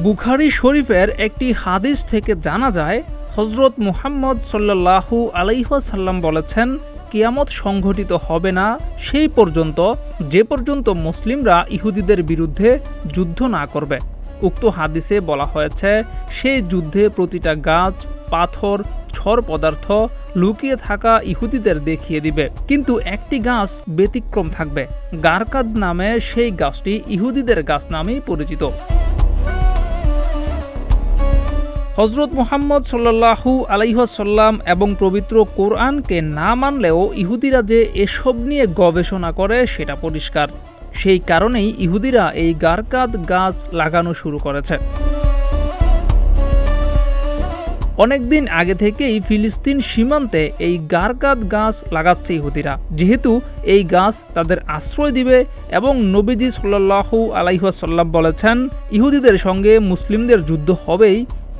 বুখারী শরীফের একটি হাদিস থেকে জানা যায়, হযরত মুহাম্মদ সাল্লাল্লাহু আলাইহি ওয়াসাল্লাম বলেছেন, কিয়ামত সংঘটিত হবে না সেই পর্যন্ত যে পর্যন্ত মুসলিমরা ইহুদিদের বিরুদ্ধে যুদ্ধ না করবে। উক্ত হাদিসে বলা হয়েছে, সেই যুদ্ধে প্রতিটা গাছ, পাথর, ছড় পদার্থ লুকিয়ে থাকা ইহুদিদের দেখিয়ে দিবে, কিন্তু একটি গাছ ব্যতিক্রম থাকবে। গারকাদ নামে সেই গাছটি ইহুদিদের গাছ নামেই পরিচিত। হযরত মুহাম্মদ সাল্লাল্লাহু আলাইহি ওয়াসাল্লাম এবং পবিত্র কোরআনকে না মানলেও ইহুদিরা যে এসব নিয়ে গবেষণা করে সেটা পরিষ্কার। সেই কারণেই ইহুদিরা এই গারকাদ গাছ লাগানো শুরু করেছে। অনেকদিন আগে থেকেই ফিলিস্তিন সীমান্তে এই গারকাদ গাছ লাগাচ্ছে ইহুদিরা, যেহেতু এই গাছ তাদের আশ্রয় দিবে এবং নবীজি সাল্লাল্লাহু আলাইহি ওয়াসাল্লাম বলেছেন, ইহুদিদের সঙ্গে মুসলিমদের যুদ্ধ হবেই,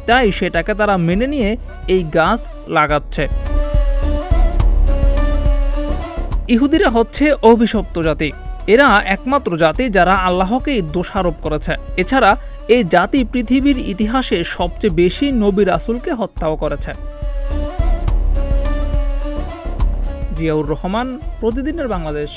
তাই সেটাকে তারা মেনে নিয়ে এই গাছ লাগাচ্ছে। ইহুদিরা হচ্ছে অভিশপ্ত জাতি। এরা একমাত্র জাতি যারা আল্লাহকেই দোষারোপ করেছে। এছাড়া এই জাতি পৃথিবীর ইতিহাসে সবচেয়ে বেশি নবী রাসূলকে হত্যাও করেছে। জিয়াউর রহমান, প্রতিদিনের বাংলাদেশ।